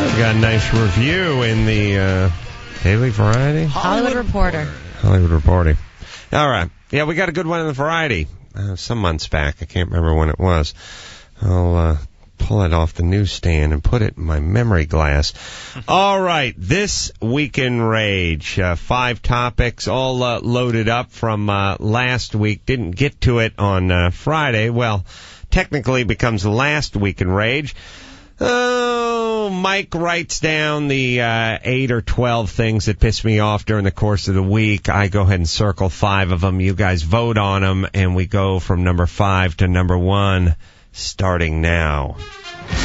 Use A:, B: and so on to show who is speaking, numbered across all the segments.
A: We got a nice review in the Daily Variety.
B: Hollywood Reporter.
A: Hollywood Reporting. All right. Yeah, we got a good one in the Variety. Some months back. I can't remember when it was. I'll pull it off the newsstand and put it in my memory glass. All right. This Week in Rage. 5 topics all loaded up from last week. Didn't get to it on Friday. Well, technically becomes the last Week in Rage. Oh, Mike writes down the 8 or 12 things that piss me off during the course of the week. I go ahead and circle 5 of them. You guys vote on them, and we go from number 5 to number 1, starting now.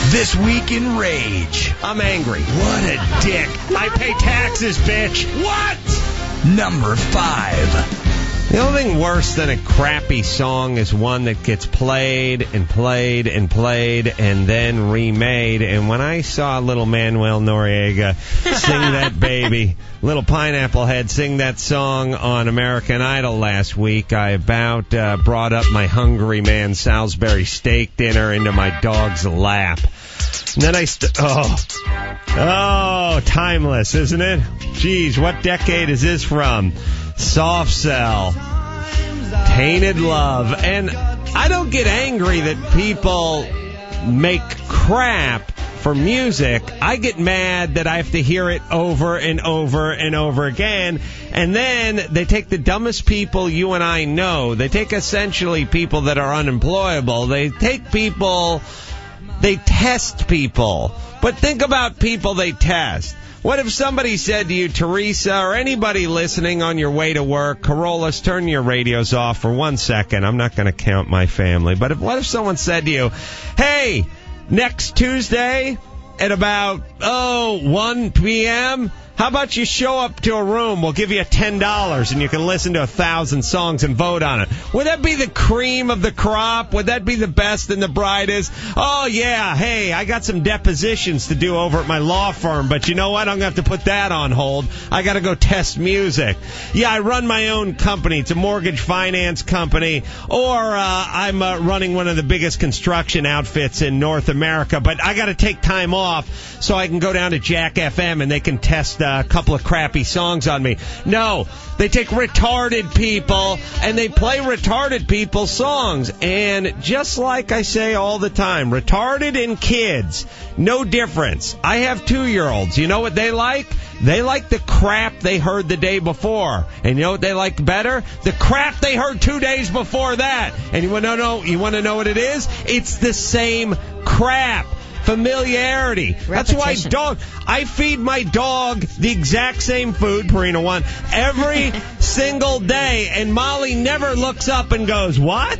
C: This Week in Rage.
A: I'm angry. What a dick. I pay taxes, bitch. What?
C: Number 5.
A: The only thing worse than a crappy song is one that gets played and played and played and then remade. And when I saw little Manuel Noriega sing that baby, little Pineapple Head sing that song on American Idol last week, I about brought up my Hungry Man Salisbury steak dinner into my dog's lap. And then timeless, isn't it? Jeez, what decade is this from? Soft Cell, Tainted Love. And I don't get angry that people make crap for music. I get mad that I have to hear it over and over and over again. And then they take the dumbest people you and I know. They take essentially people that are unemployable. They take people, they test people. But think about people they test. What if somebody said to you, Teresa, or anybody listening on your way to work, Carollas, turn your radios off for 1 second. I'm not going to count my family. But what if someone said to you, hey, next Tuesday at about, 1 p.m., how about you show up to a room? We'll give you $10 and you can listen to 1,000 songs and vote on it. Would that be the cream of the crop? Would that be the best and the brightest? Oh, yeah. Hey, I got some depositions to do over at my law firm, but you know what? I'm going to have to put that on hold. I got to go test music. Yeah, I run my own company. It's a mortgage finance company. Or I'm running one of the biggest construction outfits in North America, but I got to take time off so I can go down to Jack FM and they can test a couple of crappy songs on me. No, they take retarded people and they play retarded people's songs. And just like I say all the time, retarded and kids, no difference. I have 2-year-olds. You know what they like? They like the crap they heard the day before. And you know what they like better? The crap they heard 2 days before that. And you want to know what it is? It's the same crap. Familiarity.
B: Repetition.
A: That's why I feed my dog the exact same food, Purina One, every single day, and Molly never looks up and goes, what?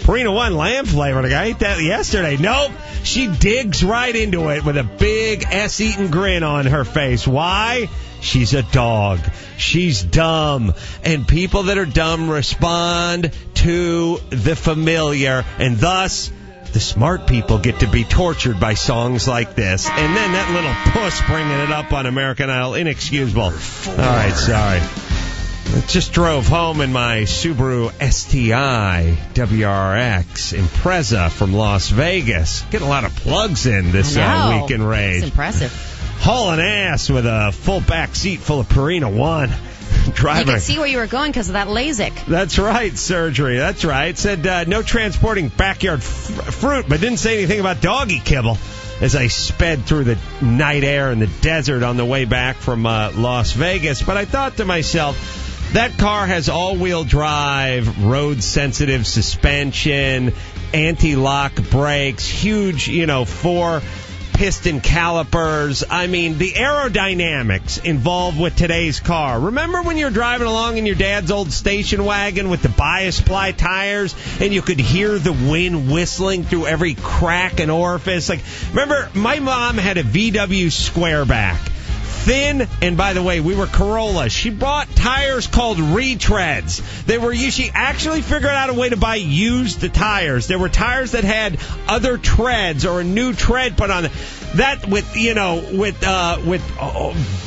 A: Purina One lamb flavored. I ate that yesterday. Nope. She digs right into it with a big ass-eating grin on her face. Why? She's a dog. She's dumb. And people that are dumb respond to the familiar, and thus the smart people get to be tortured by songs like this. And then that little puss bringing it up on American Idol. Inexcusable. All right, sorry. I just drove home in my Subaru STI WRX Impreza from Las Vegas. Getting a lot of plugs in this Week in Rage.
B: It's impressive.
A: Hauling ass with a full back seat full of Purina One. Driver.
B: You could see where you were going because of that LASIK.
A: That's right, surgery. That's right. It said no transporting backyard fruit, but didn't say anything about doggy kibble as I sped through the night air in the desert on the way back from Las Vegas. But I thought to myself, that car has all-wheel drive, road-sensitive suspension, anti-lock brakes, huge, 4 piston calipers. I mean, the aerodynamics involved with today's car. Remember when you were driving along in your dad's old station wagon with the bias ply tires and you could hear the wind whistling through every crack and orifice? Like, remember, my mom had a VW Squareback. Thin, and by the way, we were Carolla. She bought tires called retreads. She actually figured out a way to buy used tires. There were tires that had other treads or a new tread put on it. That with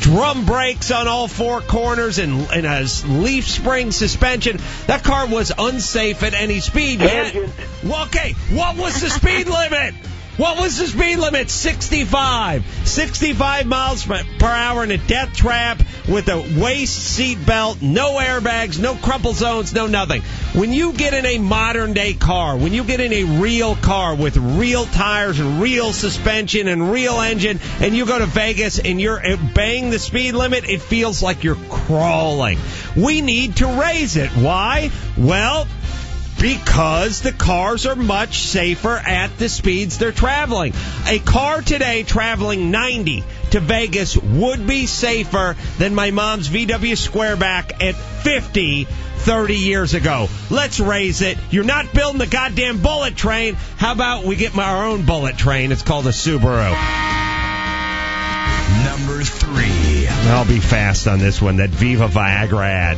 A: drum brakes on all 4 corners and a leaf spring suspension. That car was unsafe at any speed. Okay, what was the speed limit? What was the speed limit? 65. 65 miles per hour in a death trap with a waist seat belt, no airbags, no crumple zones, no nothing. When you get in a modern day car, when you get in a real car with real tires and real suspension and real engine, and you go to Vegas and you're obeying the speed limit, it feels like you're crawling. We need to raise it. Why? Well, because the cars are much safer at the speeds they're traveling. A car today traveling 90 to Vegas would be safer than my mom's VW Squareback at 50 30 years ago. Let's raise it. You're not building the goddamn bullet train. How about we get our own bullet train? It's called a Subaru.
C: Number 3.
A: I'll be fast on this one. That Viva Viagra ad,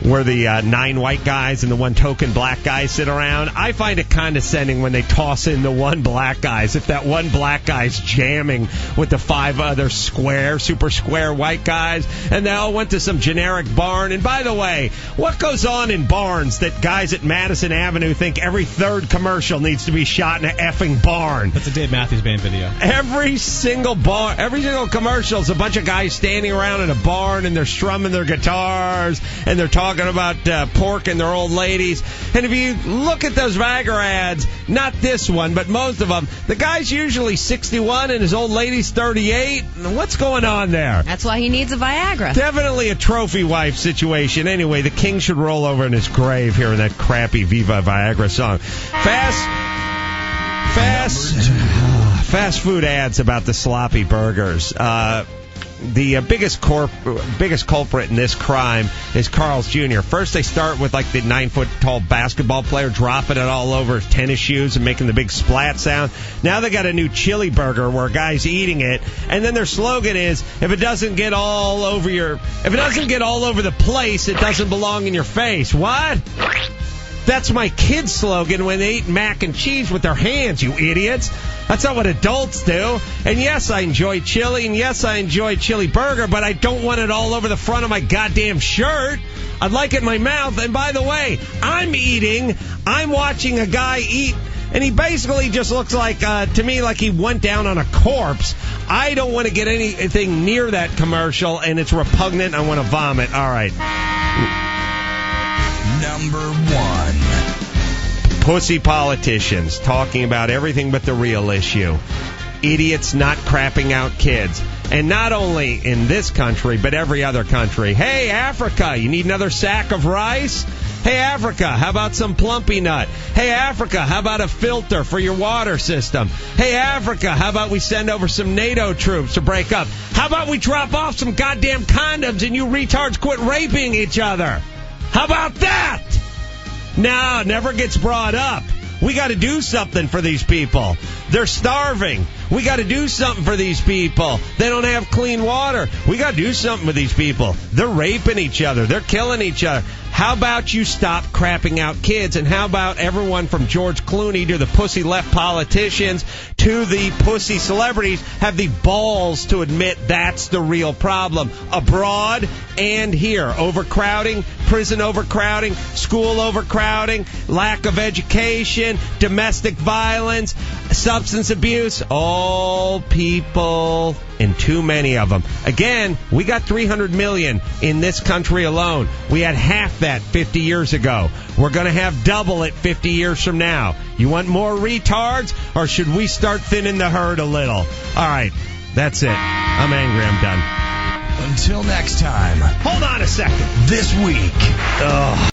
A: where the 9 white guys and the 1 token black guy sit around. I find it condescending when they toss in the 1 black guys. If that 1 black guy's jamming with the 5 other super square white guys, and they all went to some generic barn. And by the way, what goes on in barns that guys at Madison Avenue think every 3rd commercial needs to be shot in an effing barn?
D: That's a Dave Matthews Band video.
A: Every single commercial is a bunch of guys standing around in a barn, and they're strumming their guitars, and they're talking about pork and their old ladies. And if you look at those Viagra ads, not this one, but most of them, the guy's usually 61 and his old lady's 38. What's going on there?
B: That's why he needs a Viagra.
A: Definitely a trophy wife situation. Anyway, the king should roll over in his grave here in that crappy Viva Viagra song. Fast food ads about the sloppy burgers. The biggest culprit in this crime is Carl's Jr. First, they start with like the 9-foot-tall basketball player dropping it all over his tennis shoes and making the big splat sound. Now they got a new chili burger where a guy's eating it, and then their slogan is, if it doesn't get all over the place, it doesn't belong in your face. What? That's my kids' slogan when they eat mac and cheese with their hands, you idiots. That's not what adults do. And yes, I enjoy chili, and yes, I enjoy chili burger, but I don't want it all over the front of my goddamn shirt. I'd like it in my mouth. And by the way, I'm watching a guy eat, and he basically just looks like, to me, like he went down on a corpse. I don't want to get anything near that commercial, and it's repugnant. I want to vomit. All right.
C: Number 1.
A: Pussy politicians talking about everything but the real issue. Idiots not crapping out kids. And not only in this country, but every other country. Hey, Africa, you need another sack of rice? Hey, Africa, how about some Plumpy Nut? Hey, Africa, how about a filter for your water system? Hey, Africa, how about we send over some NATO troops to break up? How about we drop off some goddamn condoms and you retards quit raping each other? How about that? No, never gets brought up. We got to do something for these people. They're starving. We got to do something for these people. They don't have clean water. We got to do something with these people. They're raping each other. They're killing each other. How about you stop crapping out kids? And how about everyone from George Clooney to the pussy left politicians to the pussy celebrities have the balls to admit that's the real problem abroad and here? Overcrowding, prison overcrowding, school overcrowding, lack of education, domestic violence, substance abuse, all people, and too many of them. Again, we got 300 million in this country alone. We had half that 50 years ago. We're going to have double it 50 years from now. You want more retards, or should we start thinning the herd a little? All right, that's it. I'm angry. I'm done.
C: Until next time.
A: Hold on a second.
C: This week.
A: Ugh.